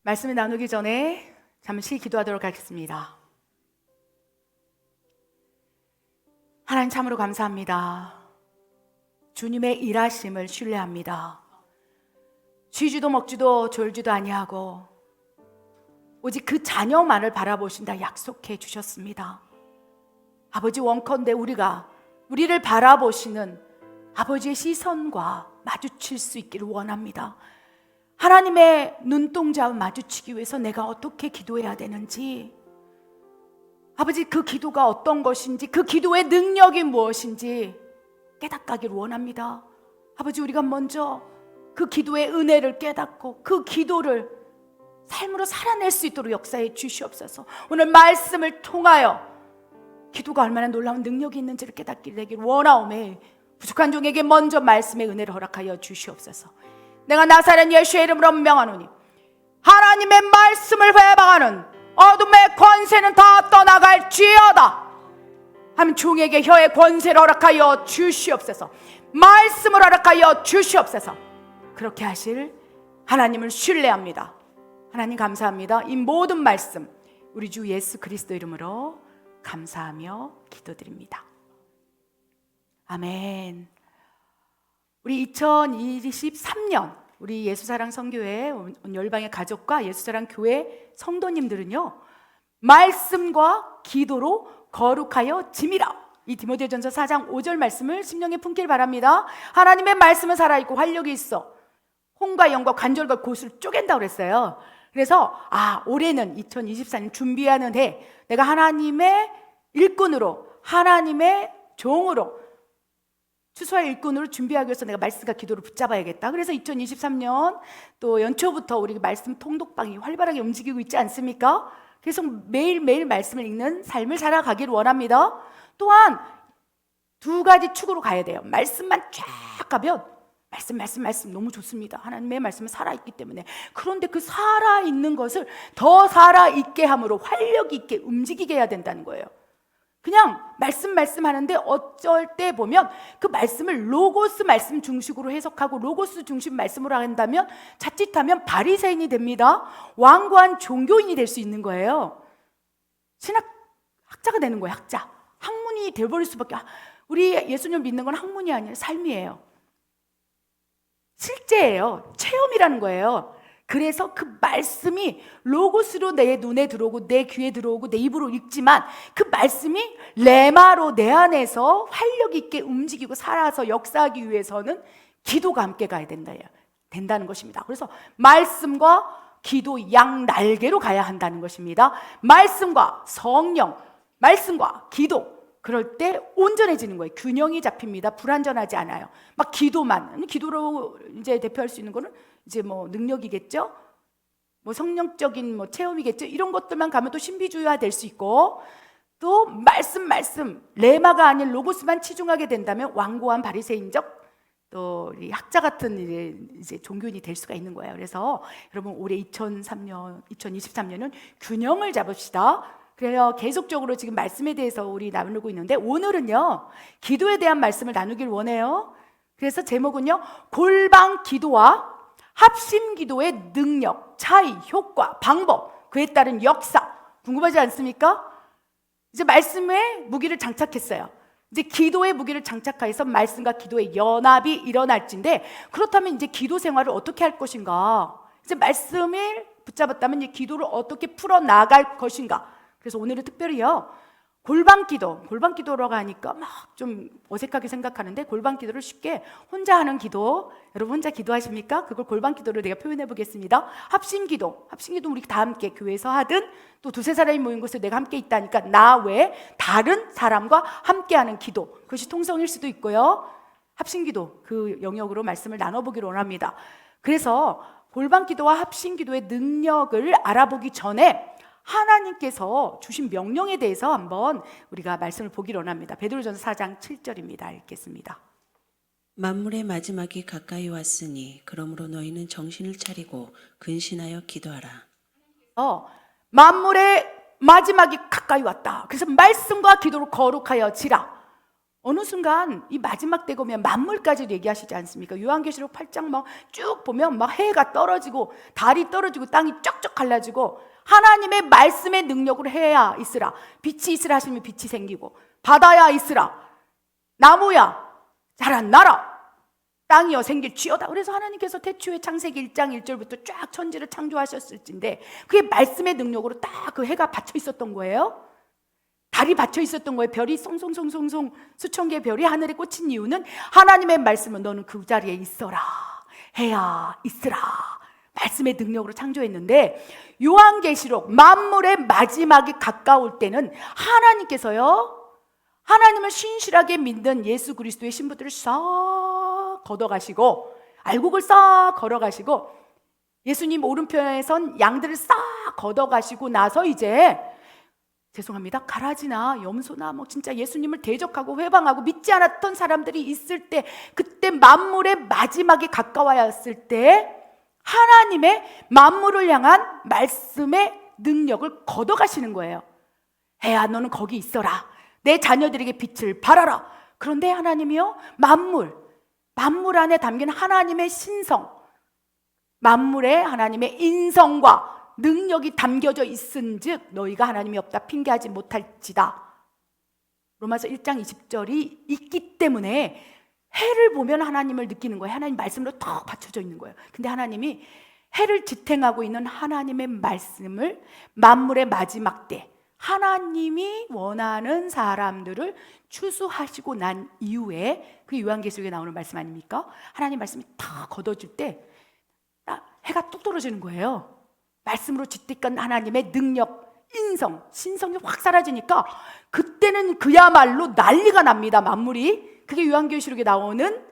말씀을 나누기 전에 잠시 기도하도록 하겠습니다. 하나님 참으로 감사합니다. 주님의 일하심을 신뢰합니다. 쉬지도 먹지도 졸지도 아니하고 오직 그 자녀만을 바라보신다 약속해 주셨습니다. 아버지, 원컨대 우리를 바라보시는 아버지의 시선과 마주칠 수 있기를 원합니다. 하나님의 눈동자와 마주치기 위해서 내가 어떻게 기도해야 되는지, 아버지, 그 기도가 어떤 것인지, 그 기도의 능력이 무엇인지 깨닫기를 원합니다. 아버지, 우리가 먼저 그 기도의 은혜를 깨닫고 그 기도를 삶으로 살아낼 수 있도록 역사해 주시옵소서. 오늘 말씀을 통하여 기도가 얼마나 놀라운 능력이 있는지를 깨닫게 되기를 원하오매 부족한 종에게 먼저 말씀의 은혜를 허락하여 주시옵소서. 내가 나사렛 예수의 이름으로 명하노니 하나님의 말씀을 회방하는 어둠의 권세는 다 떠나갈지어다 하면 종에게 혀의 권세를 허락하여 주시옵소서. 말씀을 허락하여 주시옵소서. 그렇게 하실 하나님을 신뢰합니다. 하나님 감사합니다. 이 모든 말씀 우리 주 예수 그리스도 이름으로 감사하며 기도드립니다. 아멘. 우리 2023년 우리 예수사랑 선교회 온 열방의 가족과 예수사랑 교회 성도님들은요, 말씀과 기도로 거룩하여 짐이라. 이 디모데전서 4장 5절 말씀을 심령에 품길 바랍니다. 하나님의 말씀은 살아있고 활력이 있어 혼과 영과 관절과 골수를 쪼갠다고 그랬어요. 그래서 올해는 2024년 준비하는 해, 내가 하나님의 일꾼으로, 하나님의 종으로, 추수할 일꾼으로 준비하기 위해서 내가 말씀과 기도를 붙잡아야겠다. 그래서 2023년 또 연초부터 우리 말씀 통독방이 활발하게 움직이고 있지 않습니까? 계속 매일매일 말씀을 읽는 삶을 살아가기를 원합니다. 또한 두 가지 축으로 가야 돼요. 말씀만 쫙 가면 말씀 너무 좋습니다. 하나님의 말씀은 살아있기 때문에. 그런데 그 살아있는 것을 더 살아있게 함으로 활력 있게 움직이게 해야 된다는 거예요. 그냥 말씀 하는데 어쩔 때 보면 그 말씀을 로고스 말씀 중심으로 해석하고 로고스 중심 말씀으로 한다면 자칫하면 바리새인이 됩니다. 완고한 종교인이 될 수 있는 거예요. 학자가 되는 거예요. 학문이 되어버릴 수밖에. 우리 예수님 믿는 건 학문이 아니라 삶이에요. 실제예요. 체험이라는 거예요. 그래서 그 말씀이 로고스로 내 눈에 들어오고 내 귀에 들어오고 내 입으로 읽지만 그 말씀이 레마로 내 안에서 활력 있게 움직이고 살아서 역사하기 위해서는 기도가 함께 가야 된다는 것입니다. 그래서 말씀과 기도 양 날개로 가야 한다는 것입니다. 말씀과 성령, 말씀과 기도, 그럴 때 온전해지는 거예요. 균형이 잡힙니다. 불완전하지 않아요. 막 기도로 이제 대표할 수 있는 거는 이제 능력이겠죠. 성령적인 체험이겠죠. 이런 것들만 가면 또 신비주의화 될 수 있고, 또 말씀 레마가 아닌 로고스만 치중하게 된다면 완고한 바리새인적 또 우리 학자 같은 이제 종교인이 될 수가 있는 거예요. 그래서 여러분 올해 2023년은 균형을 잡읍시다. 그래요. 계속적으로 지금 말씀에 대해서 우리 나누고 있는데 오늘은요, 기도에 대한 말씀을 나누길 원해요. 그래서 제목은요, 골방 기도와 합심 기도의 능력, 차이, 효과, 방법, 그에 따른 역사. 궁금하지 않습니까? 이제 말씀에 무기를 장착했어요. 이제 기도의 무기를 장착해서 말씀과 기도의 연합이 일어날진데, 그렇다면 이제 기도 생활을 어떻게 할 것인가? 이제 말씀을 붙잡았다면 이제 기도를 어떻게 풀어나갈 것인가? 그래서 오늘은 특별히요, 골방 기도라고 하니까 막 좀 어색하게 생각하는데, 골방 기도를 쉽게 혼자 하는 기도, 여러분 혼자 기도하십니까? 그걸 골방 기도로 내가 표현해 보겠습니다. 합심 기도 우리 다 함께 교회에서 하든 또 두세 사람이 모인 곳에 내가 함께 있다니까 나 외에 다른 사람과 함께 하는 기도, 그것이 통성일 수도 있고요. 합심 기도, 그 영역으로 말씀을 나눠보기를 원합니다. 그래서 골방 기도와 합심 기도의 능력을 알아보기 전에 하나님께서 주신 명령에 대해서 한번 우리가 말씀을 보기를 원합니다. 베드로전서 4장 7절입니다. 읽겠습니다. 만물의 마지막이 가까이 왔으니 그러므로 너희는 정신을 차리고 근신하여 기도하라. 만물의 마지막이 가까이 왔다. 그래서 말씀과 기도로 거룩하여 지라. 어느 순간 이 마지막 때 보면 만물까지도 얘기하시지 않습니까? 요한계시록 8장 막 쭉 보면 막 해가 떨어지고 달이 떨어지고 땅이 쩍쩍 갈라지고 하나님의 말씀의 능력으로 해야 있으라, 빛이 있으라 하시면 빛이 생기고, 바다야 있으라, 나무야 자라나라, 땅이여 생길지어다. 그래서 하나님께서 태초에 창세기 1장 1절부터 쫙 천지를 창조하셨을진데 그게 말씀의 능력으로 딱 그 해가 받쳐 있었던 거예요. 달이 받쳐 있었던 거예요. 별이 송송송송송 수천 개의 별이 하늘에 꽂힌 이유는 하나님의 말씀은 너는 그 자리에 있어라, 해야 있으라, 말씀의 능력으로 창조했는데 요한계시록 만물의 마지막이 가까울 때는 하나님께서요, 하나님을 신실하게 믿는 예수 그리스도의 신부들을 싹 걷어가시고 알곡을 싹 걸어가시고 예수님 오른편에선 양들을 싹 걷어가시고 나서 이제 죄송합니다, 가라지나 염소나 뭐 진짜 예수님을 대적하고 회방하고 믿지 않았던 사람들이 있을 때, 그때 만물의 마지막이 가까워였을 때 하나님의 만물을 향한 말씀의 능력을 걷어가시는 거예요. 해야 너는 거기 있어라, 내 자녀들에게 빛을 발하라. 그런데 하나님이요, 만물 안에 담긴 하나님의 신성, 만물에 하나님의 인성과 능력이 담겨져 있은즉 너희가 하나님이 없다 핑계하지 못할지다. 로마서 1장 20절이 있기 때문에 해를 보면 하나님을 느끼는 거예요. 하나님 말씀으로 턱 받쳐져 있는 거예요. 근데 하나님이 해를 지탱하고 있는 하나님의 말씀을 만물의 마지막 때 하나님이 원하는 사람들을 추수하시고 난 이후에, 그게 요한계시록에 나오는 말씀 아닙니까? 하나님 말씀이 다 걷어질 때 해가 뚝 떨어지는 거예요. 말씀으로 지탱한 하나님의 능력, 인성, 신성이 확 사라지니까 그때는 그야말로 난리가 납니다. 만물이. 그게 요한계시록에 나오는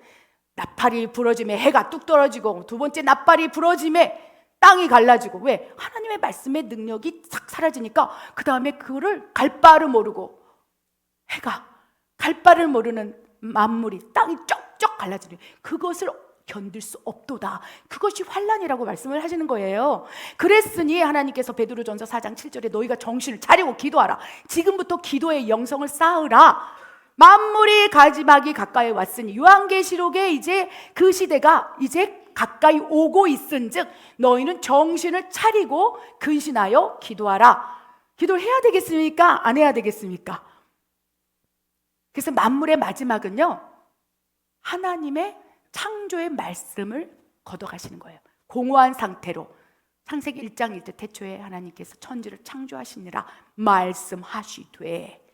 나팔이 부러짐에 해가 뚝 떨어지고, 두 번째 나팔이 부러짐에 땅이 갈라지고. 왜? 하나님의 말씀의 능력이 싹 사라지니까 그 다음에 그거를 갈 바를 모르고, 해가 갈 바를 모르는 만물이, 땅이 쩍쩍 갈라지는, 그것을 견딜 수 없도다. 그것이 환난이라고 말씀을 하시는 거예요. 그랬으니 하나님께서 베드로전서 4장 7절에 너희가 정신을 차리고 기도하라. 지금부터 기도의 영성을 쌓으라. 만물이 마지막이 가까이 왔으니, 요한계시록에 이제 그 시대가 이제 가까이 오고 있은즉 너희는 정신을 차리고 근신하여 기도하라. 기도를 해야 되겠습니까? 안 해야 되겠습니까? 그래서 만물의 마지막은요, 하나님의 창조의 말씀을 걷어가시는 거예요. 공허한 상태로. 창세기 1장 1절 태초에 하나님께서 천지를 창조하시니라 말씀하시되,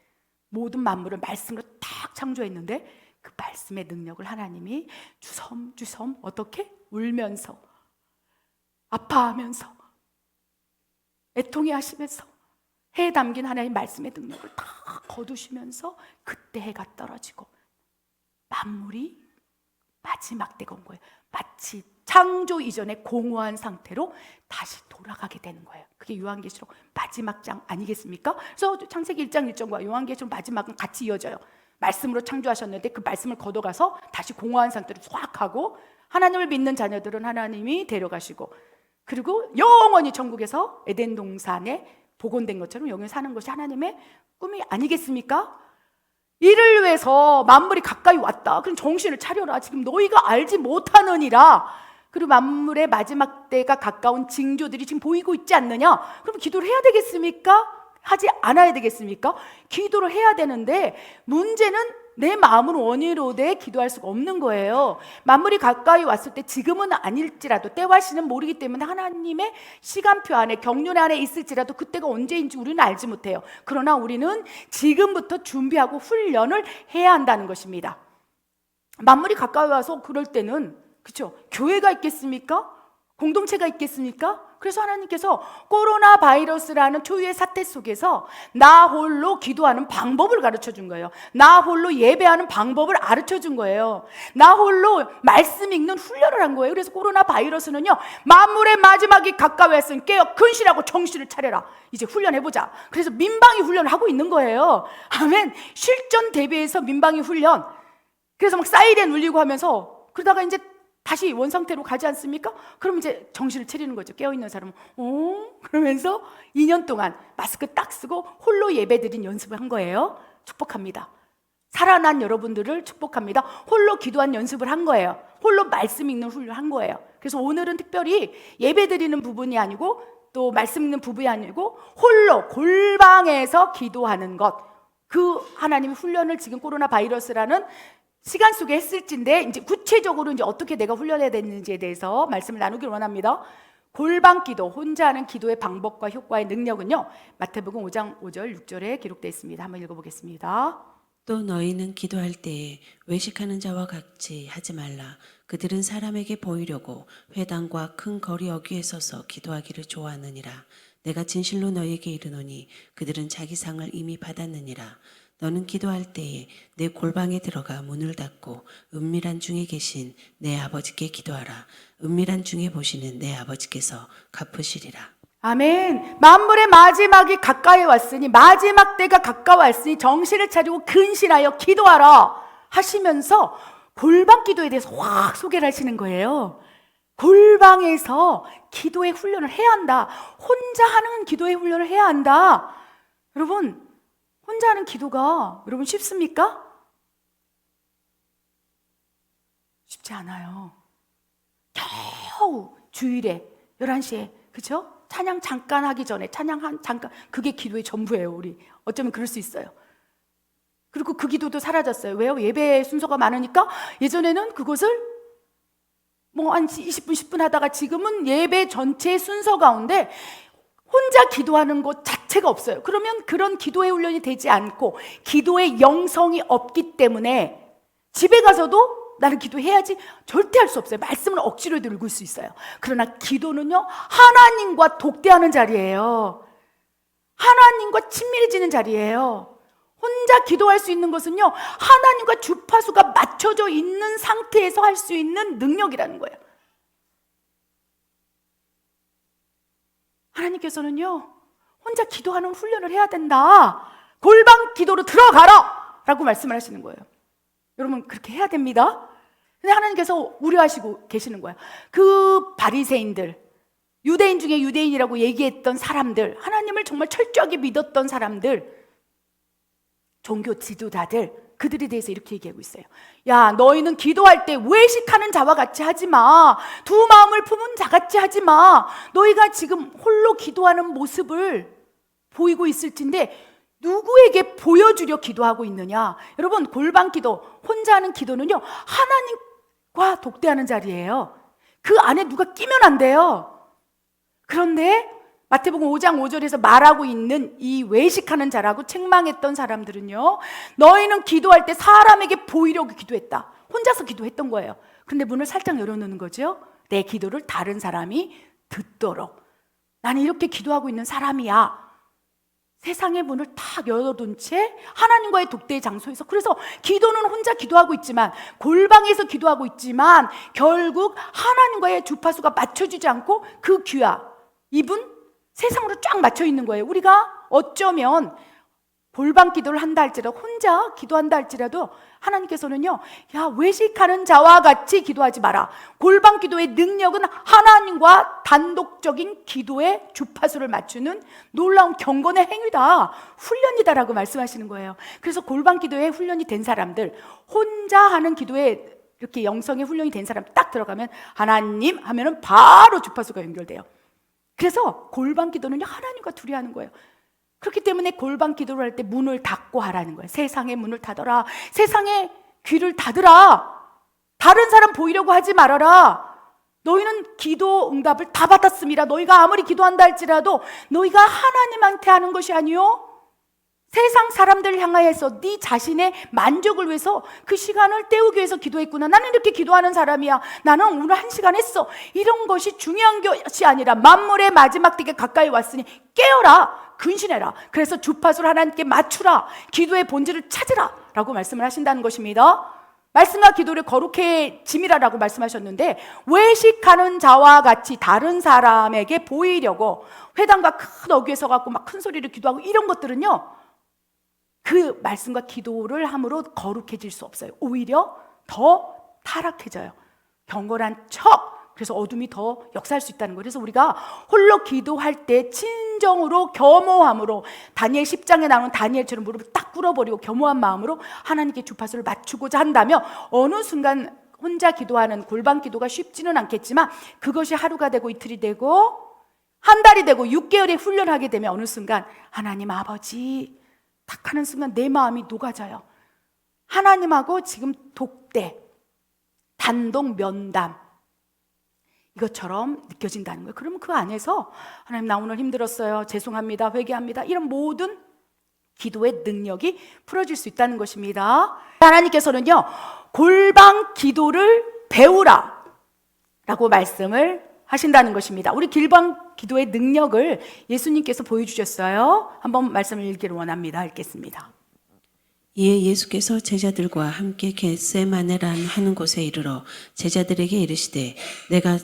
모든 만물을 말씀으로 딱 창조했는데 그 말씀의 능력을 하나님이 주섬주섬 어떻게? 울면서, 아파하면서, 애통해 하시면서 해에 담긴 하나님의 말씀의 능력을 다 거두시면서 그때 해가 떨어지고 만물이 마지막 때가 온 거예요. 마치 창조 이전의 공허한 상태로 다시 돌아가게 되는 거예요. 그게 요한계시록 마지막 장 아니겠습니까? 그래서 창세기 1장 1절과 요한계시록 마지막은 같이 이어져요. 말씀으로 창조하셨는데 그 말씀을 걷어가서 다시 공허한 상태로 확 하고, 하나님을 믿는 자녀들은 하나님이 데려가시고, 그리고 영원히 천국에서 에덴 동산에 복원된 것처럼 영원히 사는 것이 하나님의 꿈이 아니겠습니까? 이를 위해서 만물이 가까이 왔다. 그럼 정신을 차려라. 지금 너희가 알지 못하느니라. 그리고 만물의 마지막 때가 가까운 징조들이 지금 보이고 있지 않느냐? 그럼 기도를 해야 되겠습니까? 하지 않아야 되겠습니까? 기도를 해야 되는데 문제는 내 마음은 원이로되 기도할 수가 없는 거예요. 만물이 가까이 왔을 때, 지금은 아닐지라도 때와 시는 모르기 때문에 하나님의 시간표 안에, 경륜 안에 있을지라도 그때가 언제인지 우리는 알지 못해요. 그러나 우리는 지금부터 준비하고 훈련을 해야 한다는 것입니다. 만물이 가까이 와서 그럴 때는, 그렇죠? 교회가 있겠습니까? 공동체가 있겠습니까? 그래서 하나님께서 코로나 바이러스라는 초유의 사태 속에서 나 홀로 기도하는 방법을 가르쳐 준 거예요. 나 홀로 예배하는 방법을 가르쳐 준 거예요. 나 홀로 말씀 읽는 훈련을 한 거예요. 그래서 코로나 바이러스는요, 만물의 마지막이 가까이 왔으니 깨어 근신하고 정신을 차려라. 이제 훈련해보자. 그래서 민방위 훈련을 하고 있는 거예요. 아멘. 실전 대비해서 민방위 훈련. 그래서 막 사이렌 울리고 하면서, 그러다가 이제 다시 원상태로 가지 않습니까? 그럼 이제 정신을 차리는 거죠. 깨어있는 사람은 그러면서 2년 동안 마스크 딱 쓰고 홀로 예배드린 연습을 한 거예요. 축복합니다. 살아난 여러분들을 축복합니다. 홀로 기도한 연습을 한 거예요. 홀로 말씀 읽는 훈련을 한 거예요. 그래서 오늘은 특별히 예배 드리는 부분이 아니고 또 말씀 읽는 부분이 아니고 홀로 골방에서 기도하는 것, 그 하나님의 훈련을 지금 코로나 바이러스라는 시간 속에 했을진데 이제 구체적으로 이제 어떻게 내가 훈련해야 되는지에 대해서 말씀을 나누길 원합니다. 골방 기도, 혼자 하는 기도의 방법과 효과의 능력은요, 마태복음 5장 5절 6절에 기록되어 있습니다. 한번 읽어보겠습니다. 또 너희는 기도할 때에 외식하는 자와 같이 하지 말라. 그들은 사람에게 보이려고 회당과 큰 거리 어귀에 서서 기도하기를 좋아하느니라. 내가 진실로 너희에게 이르노니 그들은 자기 상을 이미 받았느니라. 너는 기도할 때에 내 골방에 들어가 문을 닫고 은밀한 중에 계신 내 아버지께 기도하라. 은밀한 중에 보시는 내 아버지께서 갚으시리라. 아멘. 만물의 마지막이 가까이 왔으니, 마지막 때가 가까웠으니 정신을 차리고 근신하여 기도하라 하시면서 골방 기도에 대해서 확 소개를 하시는 거예요. 골방에서 기도의 훈련을 해야 한다. 혼자 하는 기도의 훈련을 해야 한다. 여러분, 혼자 하는 기도가 여러분 쉽습니까? 쉽지 않아요. 겨우 주일에 11시에, 그렇죠? 찬양 잠깐 하기 전에 잠깐, 그게 기도의 전부예요. 우리 어쩌면 그럴 수 있어요. 그리고 그 기도도 사라졌어요. 왜요? 예배 순서가 많으니까. 예전에는 그것을 한 20분 10분 하다가 지금은 예배 전체 순서 가운데 혼자 기도하는 것 자체가 없어요. 그러면 그런 기도의 훈련이 되지 않고 기도의 영성이 없기 때문에 집에 가서도 나는 기도해야지 절대 할 수 없어요. 말씀을 억지로 읽을 수 있어요. 그러나 기도는요, 하나님과 독대하는 자리예요. 하나님과 친밀해지는 자리예요. 혼자 기도할 수 있는 것은요, 하나님과 주파수가 맞춰져 있는 상태에서 할 수 있는 능력이라는 거예요. 하나님께서는요, 혼자 기도하는 훈련을 해야 된다. 골방 기도로 들어가라! 라고 말씀을 하시는 거예요. 여러분, 그렇게 해야 됩니다. 근데 하나님께서 우려하시고 계시는 거예요. 그 바리새인들, 유대인 중에 유대인이라고 얘기했던 사람들, 하나님을 정말 철저하게 믿었던 사람들, 종교 지도자들, 그들에 대해서 이렇게 얘기하고 있어요. 야, 너희는 기도할 때 외식하는 자와 같이 하지 마. 두 마음을 품은 자 같이 하지 마. 너희가 지금 홀로 기도하는 모습을 보이고 있을진데 누구에게 보여주려 기도하고 있느냐? 여러분, 골방 기도, 혼자 하는 기도는요, 하나님과 독대하는 자리예요. 그 안에 누가 끼면 안 돼요. 그런데 마태복음 5장 5절에서 말하고 있는 이 외식하는 자라고 책망했던 사람들은요, 너희는 기도할 때 사람에게 보이려고 기도했다. 혼자서 기도했던 거예요. 근데 문을 살짝 열어놓는 거죠. 내 기도를 다른 사람이 듣도록. 나는 이렇게 기도하고 있는 사람이야. 세상의 문을 탁 열어둔 채 하나님과의 독대의 장소에서, 그래서 기도는 혼자 기도하고 있지만, 골방에서 기도하고 있지만 결국 하나님과의 주파수가 맞춰지지 않고 그 귀와 입은 세상으로 쫙 맞춰 있는 거예요. 우리가 어쩌면 골방 기도를 한다 할지라도, 혼자 기도한다 할지라도 하나님께서는요, 야, 외식하는 자와 같이 기도하지 마라. 골방 기도의 능력은 하나님과 단독적인 기도의 주파수를 맞추는 놀라운 경건의 행위다, 훈련이다라고 말씀하시는 거예요. 그래서 골방 기도에 훈련이 된 사람들, 혼자 하는 기도에 이렇게 영성의 훈련이 된 사람 딱 들어가면 하나님 하면은 바로 주파수가 연결돼요. 그래서 골방 기도는요, 하나님과 둘이 하는 거예요. 그렇기 때문에 골방 기도를 할 때 문을 닫고 하라는 거예요. 세상의 문을 닫아라. 세상의 귀를 닫으라. 다른 사람 보이려고 하지 말아라. 너희는 기도 응답을 다 받았습니다. 너희가 아무리 기도한다 할지라도 너희가 하나님한테 하는 것이 아니요, 세상 사람들을 향하여서 네 자신의 만족을 위해서 그 시간을 때우기 위해서 기도했구나. 나는 이렇게 기도하는 사람이야. 나는 오늘 1시간 했어. 이런 것이 중요한 것이 아니라 만물의 마지막 때가 가까이 왔으니 깨어라, 근신해라. 그래서 주파수를 하나님께 맞추라. 기도의 본질을 찾으라 라고 말씀을 하신다는 것입니다. 말씀과 기도를 거룩해짐이라고 말씀하셨는데, 외식하는 자와 같이 다른 사람에게 보이려고 회당과 큰 어귀에 서갖고 막 큰 소리를 기도하고 이런 것들은요, 그 말씀과 기도를 함으로 거룩해질 수 없어요. 오히려 더 타락해져요. 경건한 척, 그래서 어둠이 더 역사할 수 있다는 거예요. 그래서 우리가 홀로 기도할 때 순종으로 겸허함으로 다니엘 10장에 나오는 다니엘처럼 무릎을 딱 꿇어버리고 겸허한 마음으로 하나님께 주파수를 맞추고자 한다면 어느 순간 혼자 기도하는 골방 기도가 쉽지는 않겠지만 그것이 하루가 되고 이틀이 되고 한 달이 되고 6개월에 훈련하게 되면 어느 순간 하나님 아버지 딱 하는 순간 내 마음이 녹아져요. 하나님하고 지금 독대, 단독 면담 이것처럼 느껴진다는 거예요. 그러면 그 안에서 하나님 나 오늘 힘들었어요. 죄송합니다. 회개합니다. 이런 모든 기도의 능력이 풀어질 수 있다는 것입니다. 하나님께서는요 골방 기도를 배우라 라고 말씀을 하신다는 것입니다. 우리 골방 기도의 능력을 예수님께서 보여주셨어요. 한번 말씀을 읽기를 원합니다. 읽겠습니다. 이에 예수께서 제자들과 함께 겟세마네라는 하는 곳에 이르러 제자들에게 이르시되 내가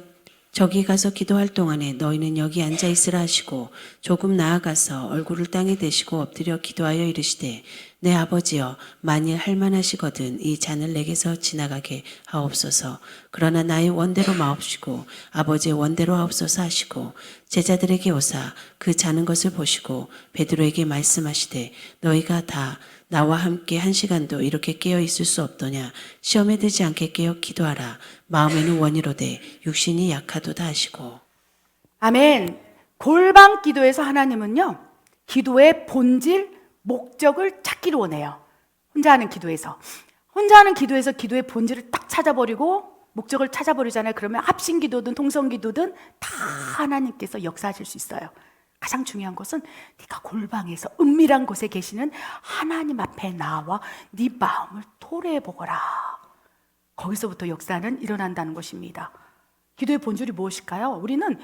저기 가서 기도할 동안에 너희는 여기 앉아 있으라 하시고 조금 나아가서 얼굴을 땅에 대시고 엎드려 기도하여 이르시되 내 아버지여 만일 할만하시거든 이 잔을 내게서 지나가게 하옵소서. 그러나 나의 원대로 마옵시고 아버지의 원대로 하옵소서 하시고 제자들에게 오사 그 자는 것을 보시고 베드로에게 말씀하시되 너희가 다 나와 함께 1시간도 이렇게 깨어 있을 수 없더냐. 시험에 들지 않게 깨어 기도하라. 마음에는 원이로되 육신이 약하도다 하시고. 아멘. 골방 기도에서 하나님은요 기도의 본질, 목적을 찾기를 원해요. 혼자 하는 기도에서 기도의 본질을 딱 찾아버리고 목적을 찾아버리잖아요. 그러면 합심 기도든 통성 기도든 다 하나님께서 역사하실 수 있어요. 가장 중요한 것은 네가 골방에서 은밀한 곳에 계시는 하나님 앞에 나와 네 마음을 토로해 보거라. 거기서부터 역사는 일어난다는 것입니다. 기도의 본질이 무엇일까요? 우리는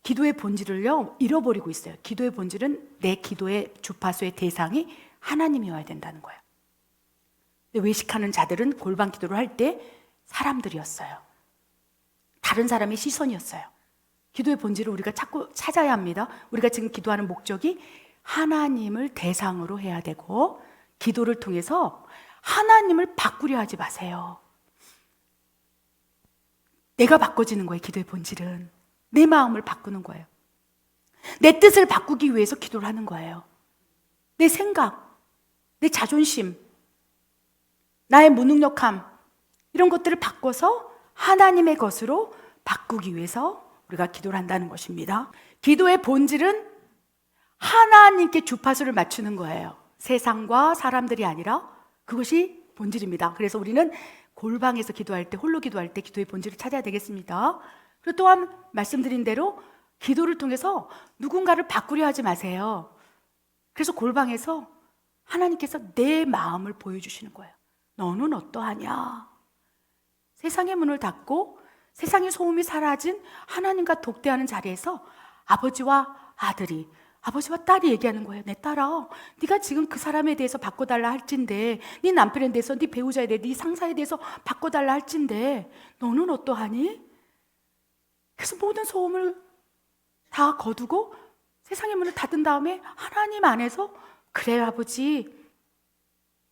기도의 본질을요 잃어버리고 있어요. 기도의 본질은 내 기도의 주파수의 대상이 하나님이어야 된다는 거예요. 근데 외식하는 자들은 골방 기도를 할 때 사람들이었어요. 다른 사람의 시선이었어요. 기도의 본질을 우리가 자꾸 찾아야 합니다. 우리가 지금 기도하는 목적이 하나님을 대상으로 해야 되고 기도를 통해서 하나님을 바꾸려 하지 마세요. 내가 바꿔지는 거예요. 기도의 본질은 내 마음을 바꾸는 거예요. 내 뜻을 바꾸기 위해서 기도를 하는 거예요. 내 생각, 내 자존심, 나의 무능력함 이런 것들을 바꿔서 하나님의 것으로 바꾸기 위해서 우리가 기도를 한다는 것입니다. 기도의 본질은 하나님께 주파수를 맞추는 거예요. 세상과 사람들이 아니라 그것이 본질입니다. 그래서 우리는 골방에서 기도할 때, 홀로 기도할 때 기도의 본질을 찾아야 되겠습니다. 그리고 또한 말씀드린 대로 기도를 통해서 누군가를 바꾸려 하지 마세요. 그래서 골방에서 하나님께서 내 마음을 보여주시는 거예요. 너는 어떠하냐? 세상의 문을 닫고 세상의 소음이 사라진 하나님과 독대하는 자리에서 아버지와 아들이, 아버지와 딸이 얘기하는 거예요. 내 딸아, 네가 지금 그 사람에 대해서 바꿔달라 할진데, 네 남편에 대해서, 네 배우자에 대해서, 네 상사에 대해서 바꿔달라 할진데 너는 어떠하니? 그래서 모든 소음을 다 거두고 세상의 문을 닫은 다음에 하나님 안에서 그래 아버지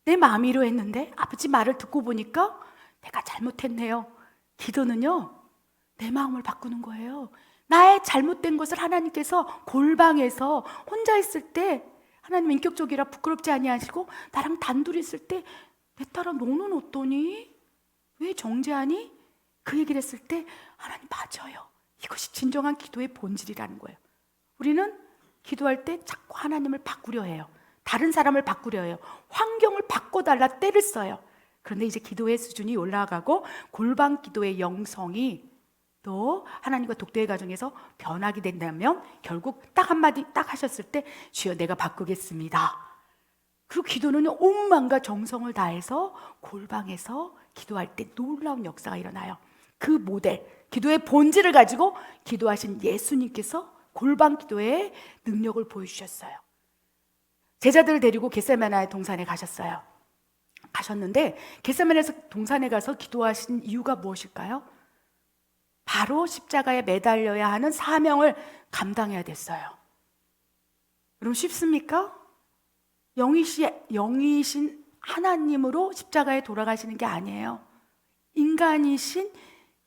내 마음이 이러했는데 아버지 말을 듣고 보니까 내가 잘못했네요. 기도는요 내 마음을 바꾸는 거예요. 나의 잘못된 것을 하나님께서 골방에서 혼자 있을 때 하나님 인격적이라 부끄럽지 아니하시고 나랑 단둘이 있을 때 내 딸아 너는 어떠니? 왜 정죄하니? 그 얘기를 했을 때 하나님 맞아요. 이것이 진정한 기도의 본질이라는 거예요. 우리는 기도할 때 자꾸 하나님을 바꾸려 해요. 다른 사람을 바꾸려 해요. 환경을 바꿔달라 떼를 써요. 그런데 이제 기도의 수준이 올라가고 골방 기도의 영성이 또 하나님과 독대의 과정에서 변하게 된다면 결국 딱 한마디 딱 하셨을 때 주여 내가 바꾸겠습니다. 그리고 기도는 온 마음과 정성을 다해서 골방에서 기도할 때 놀라운 역사가 일어나요. 그 모델, 기도의 본질을 가지고 기도하신 예수님께서 골방 기도의 능력을 보여주셨어요. 제자들을 데리고 겟세마네 동산에 가셨어요. 가셨는데 겟세마네에서 동산에 가서 기도하신 이유가 무엇일까요? 바로 십자가에 매달려야 하는 사명을 감당해야 됐어요. 여러분 쉽습니까? 영이신 하나님으로 십자가에 돌아가시는 게 아니에요. 인간이신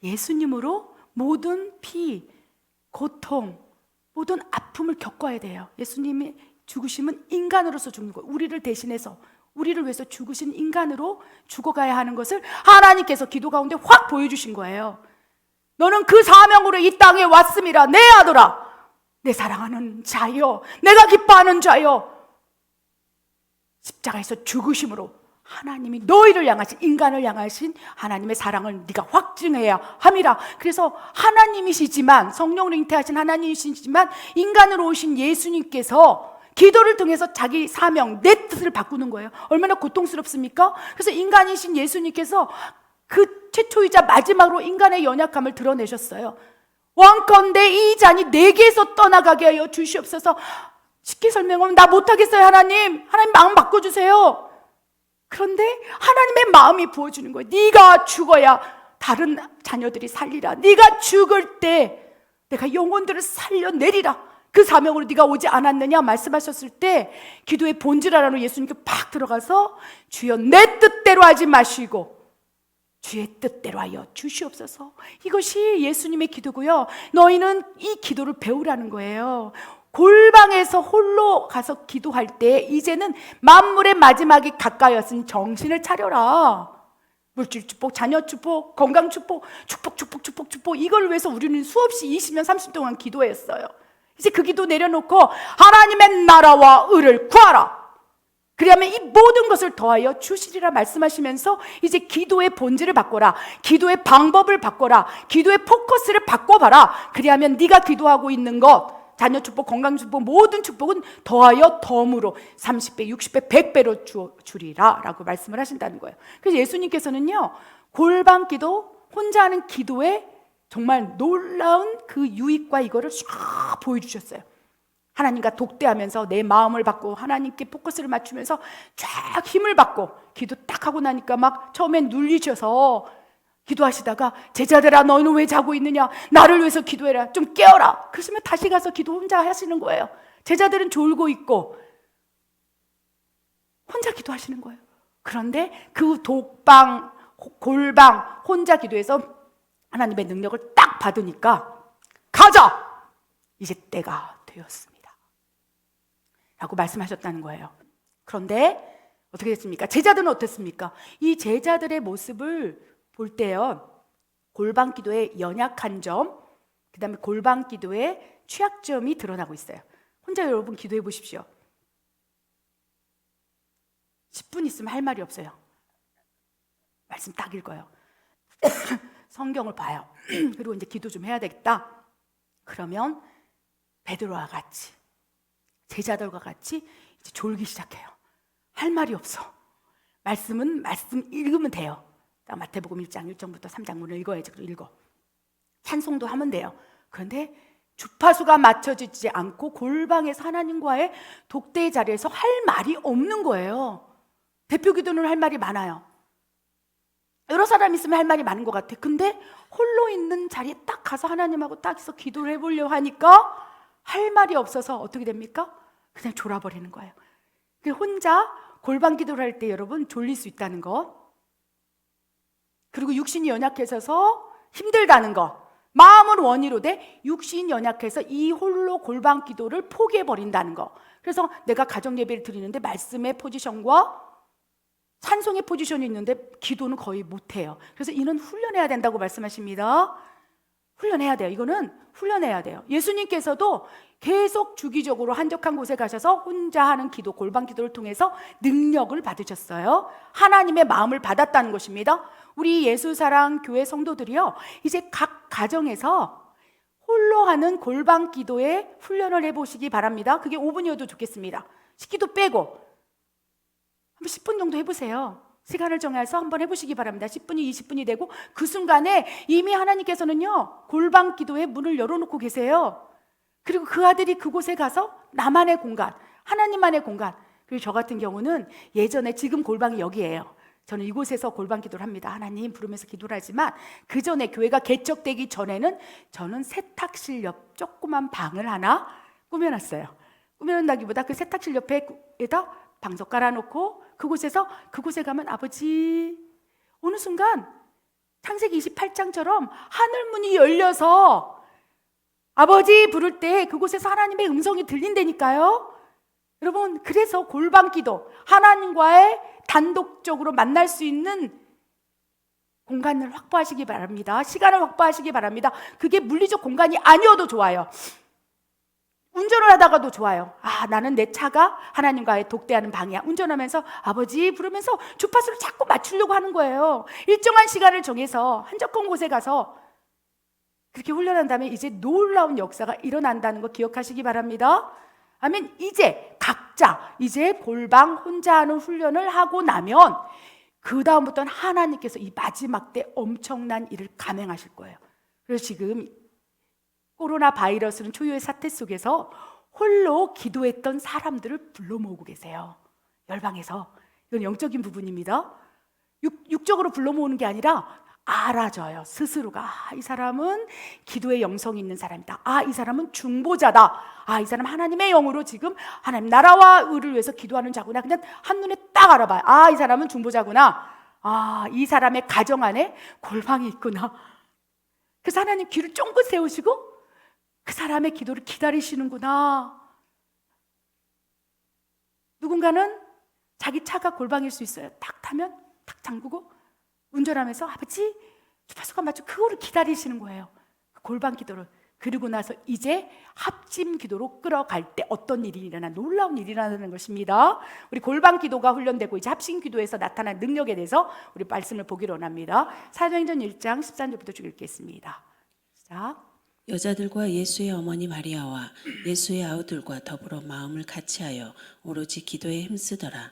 예수님으로 모든 피, 고통, 모든 아픔을 겪어야 돼요. 예수님이 죽으심은 인간으로서 죽는 거예요. 우리를 대신해서, 우리를 위해서 죽으신 인간으로 죽어가야 하는 것을 하나님께서 기도 가운데 확 보여주신 거예요. 너는 그 사명으로 이 땅에 왔음이라. 내 아들아, 내 사랑하는 자여, 내가 기뻐하는 자여. 십자가에서 죽으심으로 하나님이 너희를 향하신, 인간을 향하신 하나님의 사랑을 네가 확증해야 함이라. 그래서 하나님이시지만, 성령으로 잉태하신 하나님이시지만 인간으로 오신 예수님께서 기도를 통해서 자기 사명, 내 뜻을 바꾸는 거예요. 얼마나 고통스럽습니까? 그래서 인간이신 예수님께서 그 최초이자 마지막으로 인간의 연약함을 드러내셨어요. 원컨대 이 잔이 내게서 떠나가게 하여 주시옵소서. 쉽게 설명하면 나 못하겠어요. 하나님 마음 바꿔주세요. 그런데 하나님의 마음이 부어주는 거예요. 네가 죽어야 다른 자녀들이 살리라. 네가 죽을 때 내가 영혼들을 살려내리라. 그 사명으로 네가 오지 않았느냐 말씀하셨을 때 기도의 본질 안으로 예수님께 팍 들어가서 주여 내 뜻대로 하지 마시고 주의 뜻대로 하여 주시옵소서. 이것이 예수님의 기도고요. 너희는 이 기도를 배우라는 거예요. 골방에서 홀로 가서 기도할 때 이제는 만물의 마지막이 가까이 왔으니 정신을 차려라. 물질 축복, 자녀 축복, 건강 축복, 축복 이걸 위해서 우리는 수없이 20년 30년 동안 기도했어요. 이제 그 기도 내려놓고 하나님의 나라와 의를 구하라. 그리하면 이 모든 것을 더하여 주시리라 말씀하시면서 이제 기도의 본질을 바꿔라. 기도의 방법을 바꿔라. 기도의 포커스를 바꿔봐라. 그리하면 네가 기도하고 있는 것, 자녀 축복, 건강 축복, 모든 축복은 더하여 덤으로 30배, 60배, 100배로 주리라 라고 말씀을 하신다는 거예요. 그래서 예수님께서는요, 골방 기도, 혼자 하는 기도에 정말 놀라운 그 유익과 이거를 쫙 보여주셨어요. 하나님과 독대하면서 내 마음을 받고 하나님께 포커스를 맞추면서 쫙 힘을 받고 기도 딱 하고 나니까 막 처음엔 눌리셔서 기도하시다가 제자들아 너희는 왜 자고 있느냐, 나를 위해서 기도해라, 좀 깨어라. 그러시면 다시 가서 기도 혼자 하시는 거예요. 제자들은 졸고 있고 혼자 기도하시는 거예요. 그런데 그 독방, 골방 혼자 기도해서 하나님의 능력을 딱 받으니까 가자! 이제 때가 되었습니다 라고 말씀하셨다는 거예요. 그런데 어떻게 됐습니까? 제자들은 어땠습니까? 이 제자들의 모습을 볼 때요, 골방 기도의 연약한 점, 그 다음에 골방 기도의 취약점이 드러나고 있어요. 혼자 여러분 기도해 보십시오. 10분 있으면 할 말이 없어요. 말씀 딱 읽어요. 성경을 봐요. 그리고 이제 기도 좀 해야 되겠다. 그러면 베드로와 같이, 제자들과 같이 이제 졸기 시작해요. 할 말이 없어. 말씀은 말씀 읽으면 돼요. 마태복음 1장 1절부터 3장 문을 읽어야지. 그리고 읽어. 찬송도 하면 돼요. 그런데 주파수가 맞춰지지 않고 골방에서 하나님과의 독대의 자리에서 할 말이 없는 거예요. 대표 기도는 할 말이 많아요. 여러 사람 있으면 할 말이 많은 것 같아. 근데 홀로 있는 자리에 딱 가서 하나님하고 딱 해서 기도를 해보려고 하니까 할 말이 없어서 어떻게 됩니까? 그냥 졸아버리는 거예요. 혼자 골방 기도를 할 때 여러분 졸릴 수 있다는 것, 그리고 육신이 연약해져서 힘들다는 것, 마음은 원이로되 육신이 연약해서 이 홀로 골방 기도를 포기해버린다는 것. 그래서 내가 가정 예배를 드리는데 말씀의 포지션과 찬송의 포지션이 있는데 기도는 거의 못해요. 그래서 이는 훈련해야 된다고 말씀하십니다. 훈련해야 돼요. 이거는 훈련해야 돼요. 예수님께서도 계속 주기적으로 한적한 곳에 가셔서 혼자 하는 기도, 골방 기도를 통해서 능력을 받으셨어요. 하나님의 마음을 받았다는 것입니다. 우리 예수사랑 교회 성도들이요, 이제 각 가정에서 홀로 하는 골방 기도에 훈련을 해보시기 바랍니다. 그게 5분이어도 좋겠습니다. 식기도 빼고 한번 10분 정도 해보세요. 시간을 정해서 한번 해보시기 바랍니다. 10분이 20분이 되고 그 순간에 이미 하나님께서는요, 골방 기도의 문을 열어놓고 계세요. 그리고 그 아들이 그곳에 가서 나만의 공간, 하나님만의 공간. 그리고 저 같은 경우는 예전에, 지금 골방이 여기예요. 저는 이곳에서 골방 기도를 합니다. 하나님 부르면서 기도를 하지만 그 전에, 교회가 개척되기 전에는 저는 세탁실 옆 조그만 방을 하나 꾸며놨어요. 꾸며놓는다기보다 그 세탁실 옆에다 방석 깔아놓고 그곳에 가면 아버지, 어느 순간 창세기 28장처럼 하늘문이 열려서 아버지 부를 때 그곳에서 하나님의 음성이 들린다니까요. 여러분, 그래서 골방기도, 하나님과의 단독적으로 만날 수 있는 공간을 확보하시기 바랍니다. 시간을 확보하시기 바랍니다. 그게 물리적 공간이 아니어도 좋아요. 운전을 하다가도 좋아요. 나는 내 차가 하나님과의 독대하는 방이야. 운전하면서 아버지 부르면서 주파수를 자꾸 맞추려고 하는 거예요. 일정한 시간을 정해서 한적한 곳에 가서 그렇게 훈련한 다음에 이제 놀라운 역사가 일어난다는 거 기억하시기 바랍니다. 아멘. 이제 각자 이제 골방 혼자 하는 훈련을 하고 나면 그 다음부터는 하나님께서 이 마지막 때 엄청난 일을 감행하실 거예요. 그래서 지금 코로나 바이러스는 초유의 사태 속에서 홀로 기도했던 사람들을 불러 모으고 계세요. 열방에서. 이건 영적인 부분입니다. 육적으로 불러 모으는 게 아니라 알아져요. 스스로가 이 사람은 기도의 영성이 있는 사람이다. 이 사람은 중보자다. 이 사람 하나님의 영으로 지금 하나님 나라와 의를 위해서 기도하는 자구나. 그냥 한눈에 딱 알아봐요. 이 사람은 중보자구나. 이 사람의 가정 안에 골방이 있구나. 그래서 하나님 귀를 쫑긋 세우시고 그 사람의 기도를 기다리시는구나. 누군가는 자기 차가 골방일 수 있어요. 딱 타면 딱 잠그고 운전하면서 아버지 주파수가 맞죠? 그거를 기다리시는 거예요. 골방 기도를. 그리고 나서 이제 합심 기도로 끌어갈 때 어떤 일이 일어나, 놀라운 일이 일어나는 것입니다. 우리 골방 기도가 훈련되고 이제 합심 기도에서 나타난 능력에 대해서 우리 말씀을 보기로 원합니다. 사도행전 1장 13절부터 쭉 읽겠습니다. 시작. 여자들과 예수의 어머니 마리아와 예수의 아우들과 더불어 마음을 같이하여 오로지 기도에 힘쓰더라.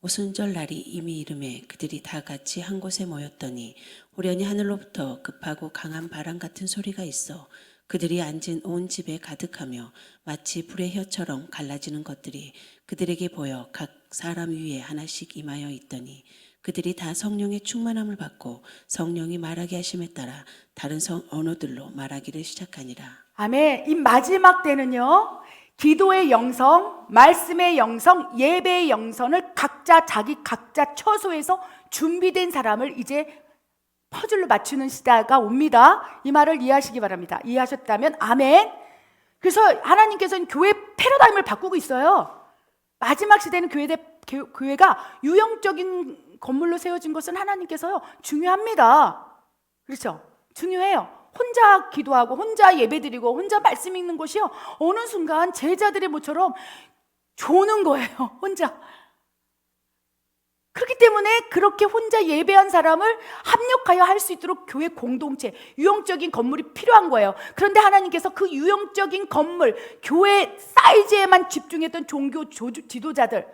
오순절 날이 이미 이름에 그들이 다 같이 한 곳에 모였더니 호련히 하늘로부터 급하고 강한 바람 같은 소리가 있어 그들이 앉은 온 집에 가득하며 마치 불의 혀처럼 갈라지는 것들이 그들에게 보여 각 사람 위에 하나씩 임하여 있더니 그들이 다 성령의 충만함을 받고 성령이 말하게 하심에 따라 다른 언어들로 말하기를 시작하니라. 아멘. 이 마지막 때는요, 기도의 영성, 말씀의 영성, 예배의 영성을 각자 처소에서 준비된 사람을 이제 퍼즐로 맞추는 시대가 옵니다. 이 말을 이해하시기 바랍니다. 이해하셨다면 아멘. 그래서 하나님께서는 교회 패러다임을 바꾸고 있어요. 마지막 시대는 교회가 유형적인 건물로 세워진 것은 하나님께서요 중요합니다. 그렇죠? 중요해요. 혼자 기도하고 혼자 예배드리고 혼자 말씀 읽는 것이요 어느 순간 제자들의 모처럼 조는 거예요. 혼자. 그렇기 때문에 그렇게 혼자 예배한 사람을 합력하여 할 수 있도록 교회 공동체, 유형적인 건물이 필요한 거예요. 그런데 하나님께서 그 유형적인 건물, 교회 사이즈에만 집중했던 종교 지도자들,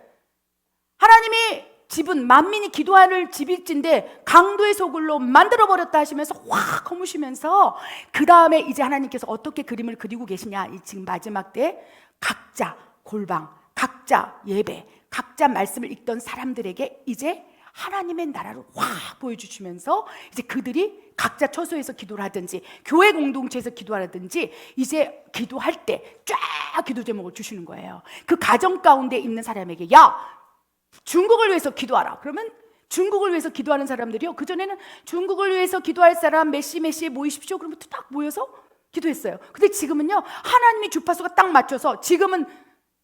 하나님이 집은 만민이 기도할 집일진데 강도의 소굴로 만들어버렸다 하시면서 확 거무시면서 그 다음에 이제 하나님께서 어떻게 그림을 그리고 계시냐, 이 지금 마지막 때 각자 골방, 각자 예배, 각자 말씀을 읽던 사람들에게 이제 하나님의 나라를 확 보여주시면서 이제 그들이 각자 처소에서 기도를 하든지 교회 공동체에서 기도하든지 이제 기도할 때 쫙 기도 제목을 주시는 거예요. 그 가정 가운데 있는 사람에게 야 중국을 위해서 기도하라. 그러면 중국을 위해서 기도하는 사람들이요, 그전에는 중국을 위해서 기도할 사람 메시에 모이십시오. 그러면 딱 모여서 기도했어요. 근데 지금은요, 하나님이 주파수가 딱 맞춰서 지금은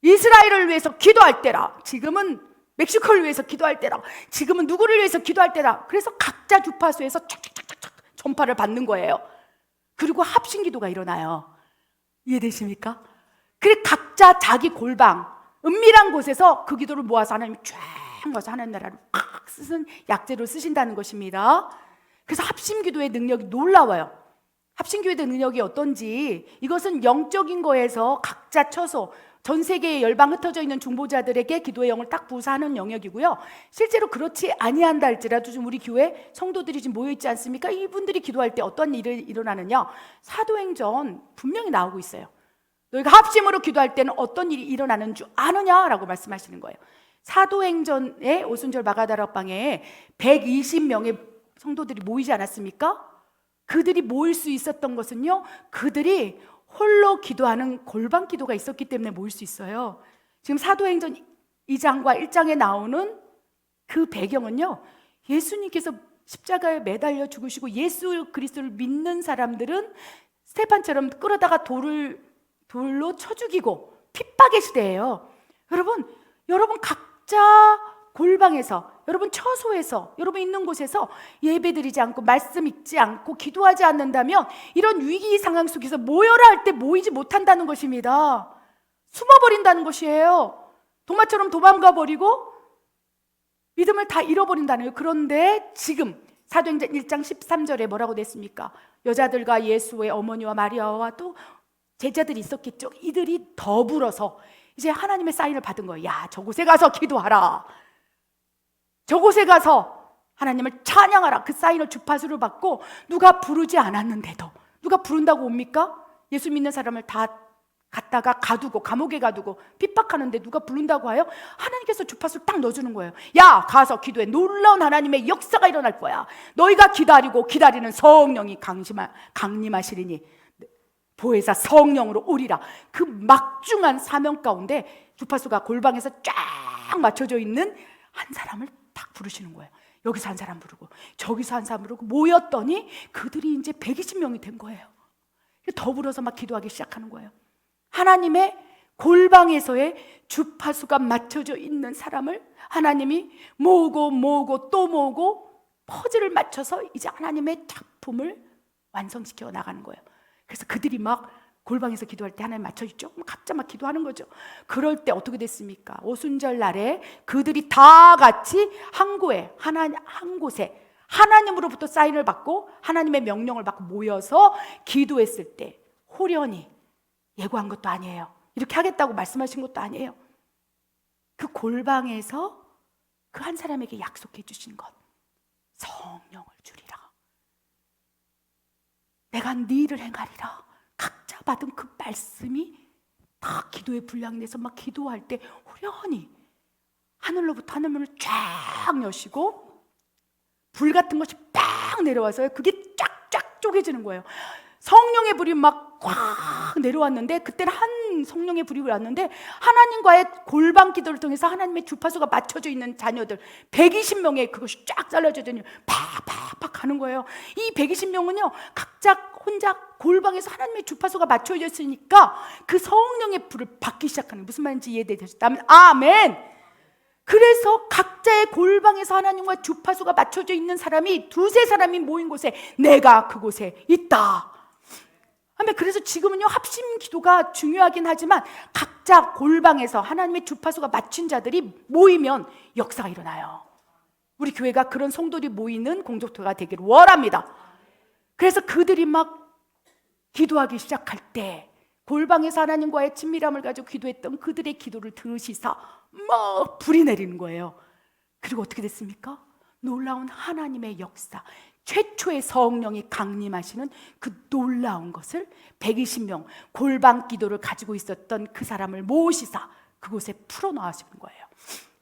이스라엘을 위해서 기도할 때라, 지금은 멕시코를 위해서 기도할 때라, 지금은 누구를 위해서 기도할 때라. 그래서 각자 주파수에서 쫙쫙쫙쫙 전파를 받는 거예요. 그리고 합심 기도가 일어나요. 이해되십니까? 그래 각자 자기 골방 은밀한 곳에서 그 기도를 모아서 하나님이 쫙 모아서 하나님 나라를 꽉 쓰신 약재로 쓰신다는 것입니다. 그래서 합심 기도의 능력이 놀라워요. 합심 기도의 능력이 어떤지, 이것은 영적인 거에서 각자 처소, 전 세계에 열방 흩어져 있는 중보자들에게 기도의 영을 딱 부사하는 영역이고요. 실제로 그렇지 아니한다 할지라도 좀 우리 교회 성도들이 지금 모여 있지 않습니까? 이분들이 기도할 때 어떤 일이 일어나느냐, 사도행전 분명히 나오고 있어요. 너희가 합심으로 기도할 때는 어떤 일이 일어나는 줄 아느냐라고 말씀하시는 거예요. 사도행전에 오순절 마가다락방에 120명의 성도들이 모이지 않았습니까? 그들이 모일 수 있었던 것은요, 그들이 홀로 기도하는 골방 기도가 있었기 때문에 모일 수 있어요. 지금 사도행전 2장과 1장에 나오는 그 배경은요, 예수님께서 십자가에 매달려 죽으시고 예수 그리스도를 믿는 사람들은 스테판처럼 끌어다가 돌로 쳐 죽이고 핍박의 시대예요. 여러분 각자 골방에서, 여러분 처소에서, 여러분 있는 곳에서 예배드리지 않고 말씀 읽지 않고 기도하지 않는다면 이런 위기 상황 속에서 모여라 할 때 모이지 못한다는 것입니다. 숨어버린다는 것이에요. 도마처럼 도망가 버리고 믿음을 다 잃어버린다는 거예요. 그런데 지금 사도행전 1장 13절에 뭐라고 됐습니까? 여자들과 예수의 어머니와 마리아와 또 제자들이 있었겠죠. 이들이 더불어서 이제 하나님의 사인을 받은 거예요. 야, 저곳에 가서 기도하라. 저곳에 가서 하나님을 찬양하라. 그 사인을 주파수를 받고 누가 부르지 않았는데도 누가 부른다고 옵니까? 예수 믿는 사람을 다 갖다가 가두고 감옥에 가두고 핍박하는데 누가 부른다고 하여 하나님께서 주파수를 딱 넣어주는 거예요. 야, 가서 기도해. 놀라운 하나님의 역사가 일어날 거야. 너희가 기다리고 기다리는 성령이 강림하시리니 보혜사 성령으로 오리라. 그 막중한 사명 가운데 주파수가 골방에서 쫙 맞춰져 있는 한 사람을 딱 부르시는 거예요. 여기서 한 사람 부르고 저기서 한 사람 부르고 모였더니 그들이 이제 120명이 된 거예요. 더불어서 막 기도하기 시작하는 거예요. 하나님의 골방에서의 주파수가 맞춰져 있는 사람을 하나님이 모으고 또 모으고 퍼즐을 맞춰서 이제 하나님의 작품을 완성시켜 나가는 거예요. 그래서 그들이 막 골방에서 기도할 때 하나님 맞춰주죠. 각자 막 기도하는 거죠. 그럴 때 어떻게 됐습니까? 오순절 날에 그들이 다 같이 한 곳에 하나님으로부터 사인을 받고 하나님의 명령을 받고 모여서 기도했을 때 호련히 예고한 것도 아니에요. 이렇게 하겠다고 말씀하신 것도 아니에요. 그 골방에서 그 한 사람에게 약속해 주신 것, 성령을 주리라. 내가 네 일을 행하리라. 각자 받은 그 말씀이 다 기도의 분량이 돼서 막 기도할 때 호련히 하늘로부터 하늘문을 쫙 여시고 불 같은 것이 빡 내려와서 그게 쫙쫙 쪼개지는 거예요. 성령의 불이 막 꽉 내려왔는데 그때는 한 성령의 불이 왔는데 하나님과의 골방 기도를 통해서 하나님의 주파수가 맞춰져 있는 자녀들 120명의 그것이 쫙 잘라져더니 팍팍팍 가는 거예요. 이 120명은요 각자 혼자 골방에서 하나님의 주파수가 맞춰져 있으니까 그 성령의 불을 받기 시작하는, 무슨 말인지 이해되셨다면 아멘. 그래서 각자의 골방에서 하나님과 주파수가 맞춰져 있는 사람이 두세 사람이 모인 곳에 내가 그곳에 있다. 그래서 지금은요 합심 기도가 중요하긴 하지만 각자 골방에서 하나님의 주파수가 맞춘 자들이 모이면 역사가 일어나요. 우리 교회가 그런 성도들이 모이는 공동체가 되기를 원합니다. 그래서 그들이 막 기도하기 시작할 때 골방에서 하나님과의 친밀함을 가지고 기도했던 그들의 기도를 들으시사 막 불이 내리는 거예요. 그리고 어떻게 됐습니까? 놀라운 하나님의 역사, 최초의 성령이 강림하시는 그 놀라운 것을 120명 골방 기도를 가지고 있었던 그 사람을 모으시사 그곳에 풀어놓으시는 거예요.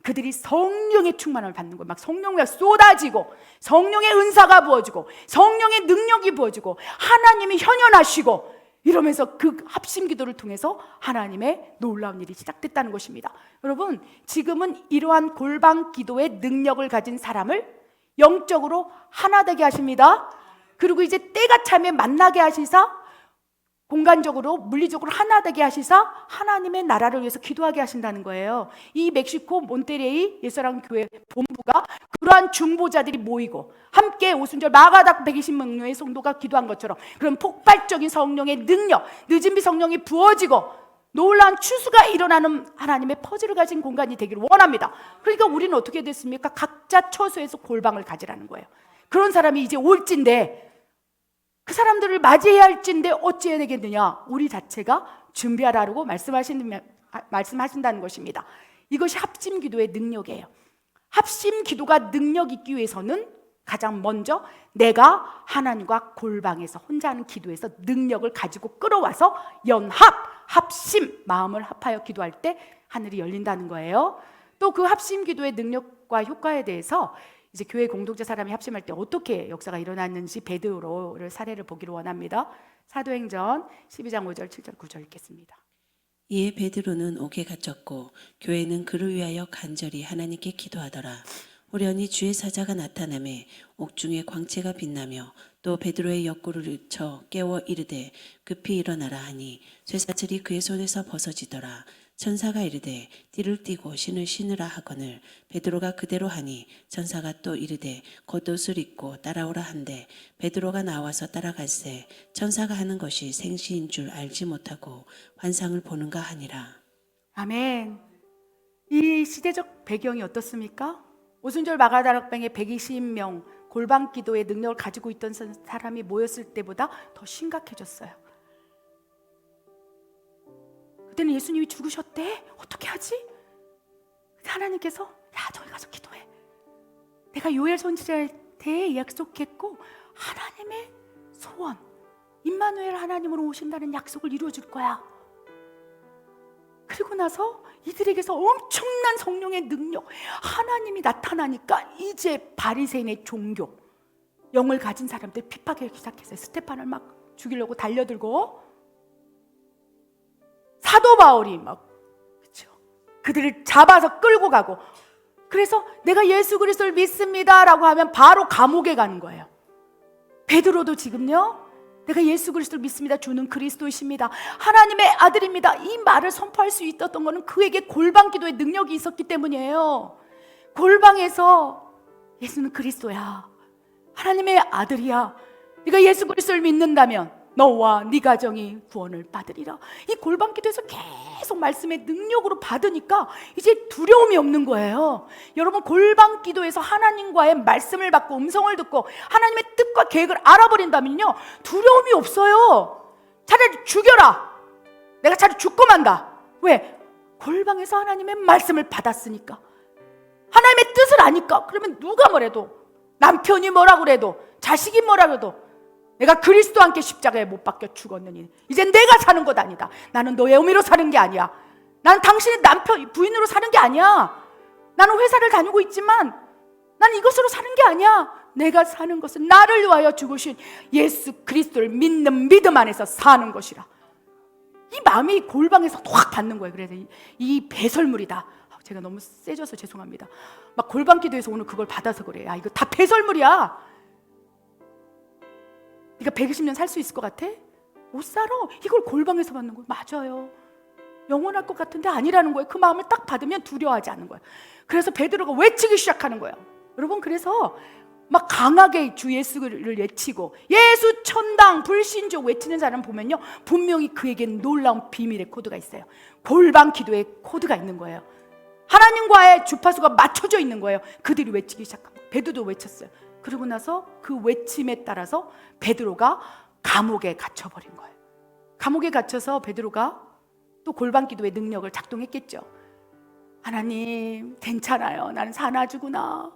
그들이 성령의 충만을 받는 거예요. 막 성령이 쏟아지고 성령의 은사가 부어지고 성령의 능력이 부어지고 하나님이 현현하시고 이러면서 그 합심 기도를 통해서 하나님의 놀라운 일이 시작됐다는 것입니다. 여러분, 지금은 이러한 골방 기도의 능력을 가진 사람을 영적으로 하나 되게 하십니다. 그리고 이제 때가 차면 만나게 하시사 공간적으로 물리적으로 하나 되게 하시사 하나님의 나라를 위해서 기도하게 하신다는 거예요. 이 멕시코 몬테레이 예수랑 교회 본부가 그러한 중보자들이 모이고 함께 오순절 마가닥 120명의 성도가 기도한 것처럼 그런 폭발적인 성령의 능력, 늦은 비 성령이 부어지고 놀라운 추수가 일어나는 하나님의 퍼즐을 가진 공간이 되기를 원합니다. 그러니까 우리는 어떻게 됐습니까? 각자 처소에서 골방을 가지라는 거예요. 그런 사람이 이제 올진데 그 사람들을 맞이해야 할진데 어찌해야 되겠느냐? 우리 자체가 준비하라고 말씀하신다는 것입니다. 이것이 합심 기도의 능력이에요. 합심 기도가 능력 있기 위해서는 가장 먼저 내가 하나님과 골방에서 혼자 하는 기도에서 능력을 가지고 끌어와서 합심, 마음을 합하여 기도할 때 하늘이 열린다는 거예요. 또 그 합심 기도의 능력과 효과에 대해서 이제 교회 공동체 사람이 합심할 때 어떻게 역사가 일어났는지 베드로를 사례를 보기를 원합니다. 사도행전 12장 5절 7절 9절 읽겠습니다. 이에 베드로는 옥에 갇혔고 교회는 그를 위하여 간절히 하나님께 기도하더라. 호련히 주의 사자가 나타나매 옥중에 광채가 빛나며 또 베드로의 옆구리를 쳐 깨워 이르되 급히 일어나라 하니 쇠사슬이 그의 손에서 벗어지더라. 천사가 이르되 띠를 띠고 신을 신으라 하거늘 베드로가 그대로 하니 천사가 또 이르되 겉옷을 입고 따라오라 한데 베드로가 나와서 따라갈새 천사가 하는 것이 생시인 줄 알지 못하고 환상을 보는가 하니라. 아멘. 이 시대적 배경이 어떻습니까? 오순절 마가다락방에 120명 골방 기도의 능력을 가지고 있던 사람이 모였을 때보다 더 심각해졌어요. 그때는 예수님이 죽으셨대? 어떻게 하지? 하나님께서 야 저기 가서 기도해. 내가 요엘 선지자한테 약속했고 하나님의 소원 임마누엘 하나님으로 오신다는 약속을 이루어줄 거야. 그리고 나서 이들에게서 엄청난 성령의 능력 하나님이 나타나니까 이제 바리새인의 종교 영을 가진 사람들 핍박하기 시작했어요. 스테판을 막 죽이려고 달려들고 사도 바울이 막 그렇죠. 그들을 잡아서 끌고 가고 그래서 내가 예수 그리스도를 믿습니다라고 하면 바로 감옥에 가는 거예요. 베드로도 지금요 내가 예수 그리스도를 믿습니다. 주는 그리스도이십니다. 하나님의 아들입니다. 이 말을 선포할 수 있었던 것은 그에게 골방 기도의 능력이 있었기 때문이에요. 골방에서 예수는 그리스도야. 하나님의 아들이야. 네가 예수 그리스도를 믿는다면 너와 네 가정이 구원을 받으리라. 이 골방 기도에서 계속 말씀의 능력으로 받으니까 이제 두려움이 없는 거예요. 여러분 골방 기도에서 하나님과의 말씀을 받고 음성을 듣고 하나님의 뜻과 계획을 알아버린다면요 두려움이 없어요. 차라리 죽여라. 내가 차라리 죽고 만다. 왜? 골방에서 하나님의 말씀을 받았으니까. 하나님의 뜻을 아니까. 그러면 누가 뭐래도 남편이 뭐라 그래도 자식이 뭐라 그래도 내가 그리스도와 함께 십자가에 못 박혀 죽었느니 이제 내가 사는 것 아니다. 나는 너의 의미로 사는 게 아니야. 나는 당신의 남편 부인으로 사는 게 아니야. 나는 회사를 다니고 있지만 나는 이것으로 사는 게 아니야. 내가 사는 것은 나를 위하여 죽으신 예수 그리스도를 믿는 믿음 안에서 사는 것이라. 이 마음이 골방에서 확 받는 거예요. 그래서 이 배설물이다. 제가 너무 세져서 죄송합니다. 막 골방 기도에서 오늘 그걸 받아서 그래. 야 이거 다 배설물이야. 네가 120년 살 수 있을 것 같아? 못 살아. 이걸 골방에서 받는 거예요. 맞아요. 영원할 것 같은데 아니라는 거예요. 그 마음을 딱 받으면 두려워하지 않는 거예요. 그래서 베드로가 외치기 시작하는 거예요. 여러분 그래서 막 강하게 주 예수를 외치고 예수 천당 불신조 외치는 사람 보면요 분명히 그에겐 놀라운 비밀의 코드가 있어요. 골방 기도의 코드가 있는 거예요. 하나님과의 주파수가 맞춰져 있는 거예요. 그들이 외치기 시작한 거예요. 베드로도 외쳤어요. 그러고 나서 그 외침에 따라서 베드로가 감옥에 갇혀버린 거예요. 감옥에 갇혀서 베드로가 또 골방 기도의 능력을 작동했겠죠. 하나님 괜찮아요. 나는 사나주구나.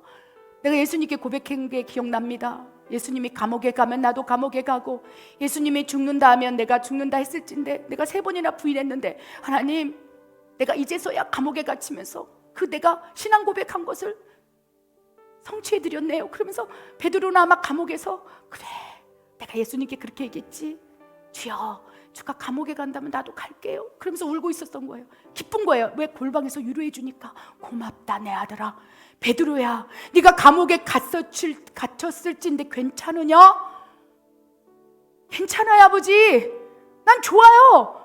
내가 예수님께 고백한 게 기억납니다. 예수님이 감옥에 가면 나도 감옥에 가고 예수님이 죽는다 하면 내가 죽는다 했을진데 내가 3번이나 부인했는데 하나님 내가 이제서야 감옥에 갇히면서 그 내가 신앙 고백한 것을 성취해드렸네요. 그러면서 베드로나 아마 감옥에서 그래 내가 예수님께 그렇게 얘기했지. 주여 주가 감옥에 간다면 나도 갈게요. 그러면서 울고 있었던 거예요. 기쁜 거예요. 왜? 골방에서 위로해 주니까. 고맙다 내 아들아. 베드로야 네가 감옥에 갇혔을진데 괜찮으냐? 괜찮아요 아버지. 난 좋아요.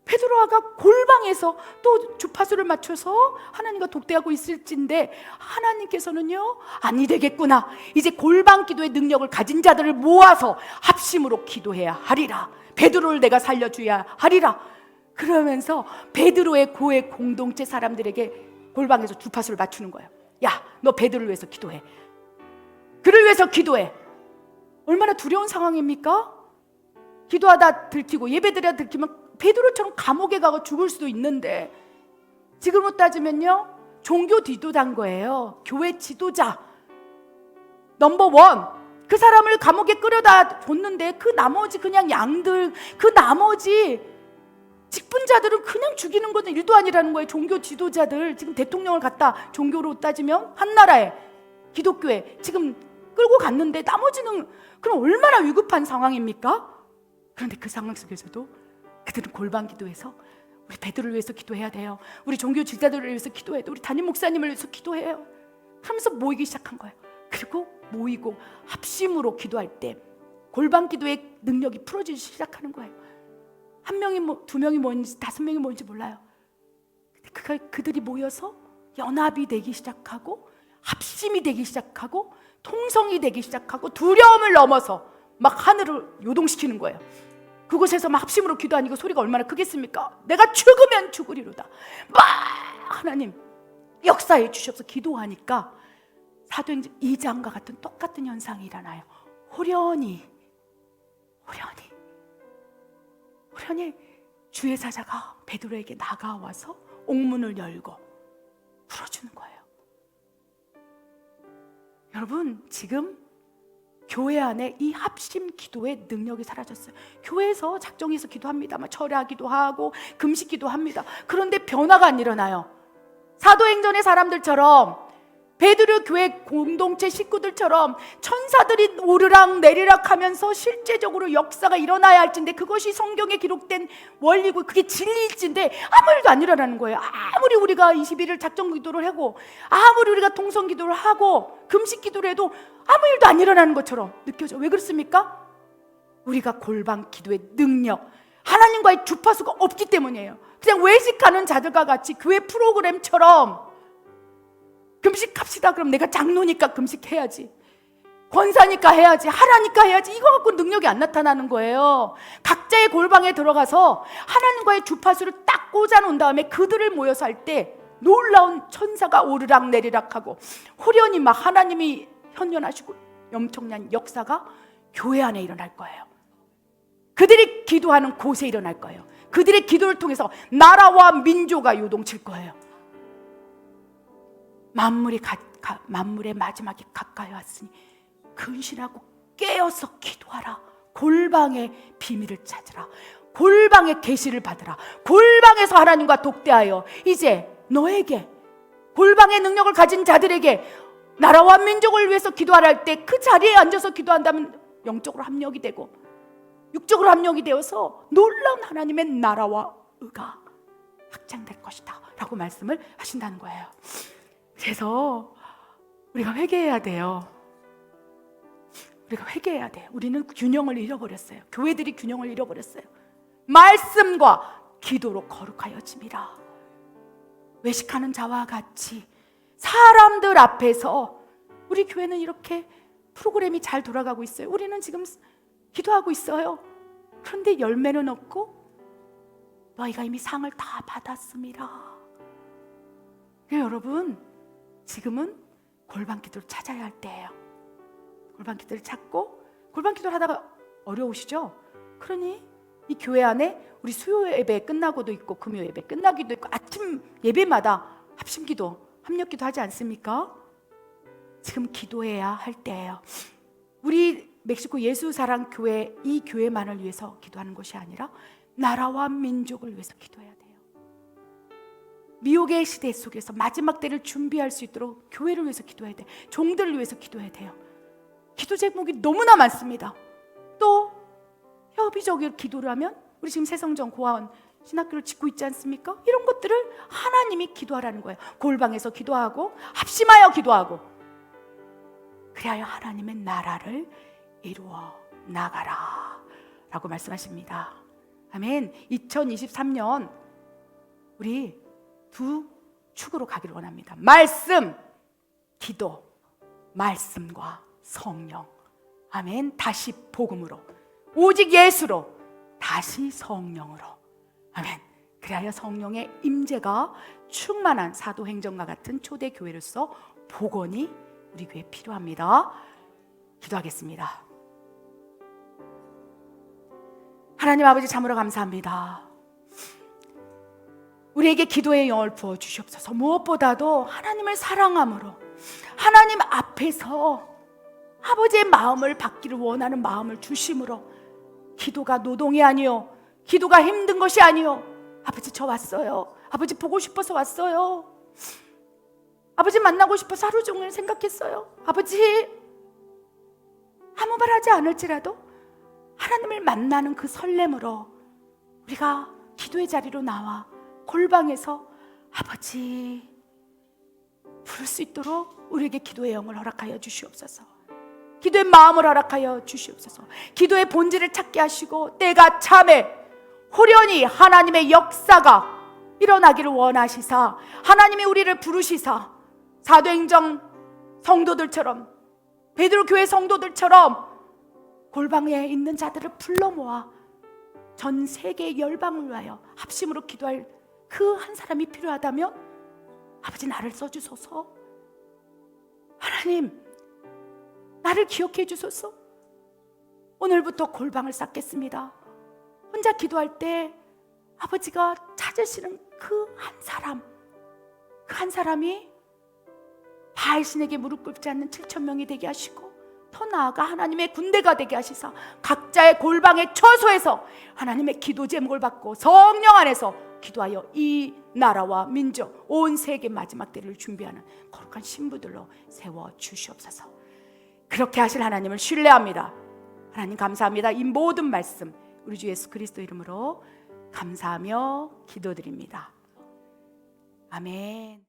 베드로가 골방에서 또 주파수를 맞춰서 하나님과 독대하고 있을진데 하나님께서는요 아니 되겠구나. 이제 골방 기도의 능력을 가진 자들을 모아서 합심으로 기도해야 하리라. 베드로를 내가 살려줘야 하리라. 그러면서 베드로의 고액 공동체 사람들에게 골방에서 주파수를 맞추는 거예요. 야, 너 베드로를 위해서 기도해. 그를 위해서 기도해. 얼마나 두려운 상황입니까? 기도하다 들키고 예배드려야 들키면 베드로처럼 감옥에 가고 죽을 수도 있는데 지금으로 따지면요 종교 지도자인 거예요. 교회 지도자 넘버1. 그 사람을 감옥에 끌어다 줬는데 그 나머지 그냥 양들 그 나머지 직분자들은 그냥 죽이는 것은 일도 아니라는 거예요. 종교 지도자들 지금 대통령을 갖다 종교로 따지면 한 나라에 기독교에 지금 끌고 갔는데 나머지는 그럼 얼마나 위급한 상황입니까? 그런데 그 상황 속에서도 그들은 골방 기도해서 우리 베드로를 위해서 기도해야 돼요. 우리 종교 지도자들을 위해서 기도해야 돼요. 우리 담임 목사님을 위해서 기도해요. 그러면서 모이기 시작한 거예요. 그리고 모이고 합심으로 기도할 때 골방 기도의 능력이 풀어지기 시작하는 거예요. 한 명이 두 명이 모였는지 5명이 모였는지 몰라요. 그들이 모여서 연합이 되기 시작하고 합심이 되기 시작하고 통성이 되기 시작하고 두려움을 넘어서 막 하늘을 요동시키는 거예요. 그곳에서 막 합심으로 기도하니 그 소리가 얼마나 크겠습니까? 내가 죽으면 죽으리로다. 막 하나님 역사해 주셔서 기도하니까 사도행전 2장과 같은 똑같은 현상이 일어나요. 호련히 주의 사자가 베드로에게 나가와서 옥문을 열고 풀어주는 거예요. 여러분, 지금 교회 안에 이 합심 기도의 능력이 사라졌어요. 교회에서 작정해서 기도합니다. 철야기도 하고 금식기도 합니다. 그런데 변화가 안 일어나요. 사도행전의 사람들처럼 베드로 교회 공동체 식구들처럼 천사들이 오르락 내리락 하면서 실제적으로 역사가 일어나야 할진데 그것이 성경에 기록된 원리고 그게 진리일진데 아무 일도 안 일어나는 거예요. 아무리 우리가 21일 작정 기도를 하고 아무리 우리가 통성 기도를 하고 금식 기도를 해도 아무 일도 안 일어나는 것처럼 느껴져. 왜 그렇습니까? 우리가 골방 기도의 능력, 하나님과의 주파수가 없기 때문이에요. 그냥 외식하는 자들과 같이 교회 프로그램처럼 금식합시다. 그럼 내가 장로니까 금식해야지, 권사니까 해야지, 하라니까 해야지, 이거 갖고 능력이 안 나타나는 거예요. 각자의 골방에 들어가서 하나님과의 주파수를 딱 꽂아놓은 다음에 그들을 모여서 할 때 놀라운 천사가 오르락 내리락하고 호련히 막 하나님이 현현하시고 엄청난 역사가 교회 안에 일어날 거예요. 그들이 기도하는 곳에 일어날 거예요. 그들의 기도를 통해서 나라와 민족이 요동칠 거예요. 만물의 마지막이 가까이 왔으니 근신하고 깨어서 기도하라. 골방의 비밀을 찾으라. 골방의 계시를 받으라. 골방에서 하나님과 독대하여 이제 너에게, 골방의 능력을 가진 자들에게 나라와 민족을 위해서 기도하라 할 때 그 자리에 앉아서 기도한다면 영적으로 합력이 되고 육적으로 합력이 되어서 놀라운 하나님의 나라와 의가 확장될 것이다 라고 말씀을 하신다는 거예요. 그래서 우리가 회개해야 돼요. 우리가 회개해야 돼요. 우리는 균형을 잃어버렸어요. 교회들이 균형을 잃어버렸어요. 말씀과 기도로 거룩하여짐이라. 외식하는 자와 같이 사람들 앞에서, 우리 교회는 이렇게 프로그램이 잘 돌아가고 있어요. 우리는 지금 기도하고 있어요. 그런데 열매는 없고 너희가 이미 상을 다 받았음이라. 여러분, 지금은 골방 기도를 찾아야 할 때예요. 골방 기도를 찾고, 골방 기도를 하다가 어려우시죠? 그러니 이 교회 안에 우리 수요 예배 끝나고도 있고 금요 예배 끝나기도 있고 아침 예배마다 합심 기도, 합력 기도 하지 않습니까? 지금 기도해야 할 때예요. 우리 멕시코 예수사랑 교회, 이 교회만을 위해서 기도하는 것이 아니라 나라와 민족을 위해서 기도해야 돼요. 미혹의 시대 속에서 마지막 때를 준비할 수 있도록 교회를 위해서 기도해야 돼요. 종들을 위해서 기도해야 돼요. 기도 제목이 너무나 많습니다. 또 협의적으로 기도를 하면 우리 지금 새성정 고아원 신학교를 짓고 있지 않습니까? 이런 것들을 하나님이 기도하라는 거예요. 골방에서 기도하고 합심하여 기도하고, 그리하여 하나님의 나라를 이루어 나가라 라고 말씀하십니다. 아멘. 2023년 우리 두 축으로 가기를 원합니다. 말씀, 기도, 말씀과 성령. 아멘. 다시 복음으로, 오직 예수로, 다시 성령으로. 아멘. 그리하여 성령의 임재가 충만한 사도행전과 같은 초대교회로서 복원이 우리 교회에 필요합니다. 기도하겠습니다. 하나님 아버지, 참으로 감사합니다. 우리에게 기도의 영을 부어주시옵소서. 무엇보다도 하나님을 사랑함으로, 하나님 앞에서 아버지의 마음을 받기를 원하는 마음을 주심으로, 기도가 노동이 아니요, 기도가 힘든 것이 아니요, 아버지 저 왔어요. 아버지 보고 싶어서 왔어요. 아버지 만나고 싶어서 하루 종일 생각했어요. 아버지 아무 말 하지 않을지라도 하나님을 만나는 그 설렘으로 우리가 기도의 자리로 나와 골방에서 아버지 부를 수 있도록 우리에게 기도의 영을 허락하여 주시옵소서. 기도의 마음을 허락하여 주시옵소서. 기도의 본질을 찾게 하시고 때가 참에 호련히 하나님의 역사가 일어나기를 원하시사 하나님이 우리를 부르시사 사도행정 성도들처럼 베드로 교회 성도들처럼 골방에 있는 자들을 불러 모아 전 세계 열방을 위하여 합심으로 기도할 그 한 사람이 필요하다면 아버지 나를 써주소서. 하나님 나를 기억해 주소서. 오늘부터 골방을 쌓겠습니다. 혼자 기도할 때 아버지가 찾으시는 그 한 사람이 바알신에게 무릎 꿇지 않는 7,000명이 되게 하시고 더 나아가 하나님의 군대가 되게 하시사 각자의 골방의 처소에서 하나님의 기도 제목을 받고 성령 안에서 기도하여 이 나라와 민족 온 세계 마지막 때를 준비하는 거룩한 신부들로 세워 주시옵소서. 그렇게 하실 하나님을 신뢰합니다. 하나님 감사합니다. 이 모든 말씀 우리 주 예수 그리스도 이름으로 감사하며 기도드립니다. 아멘.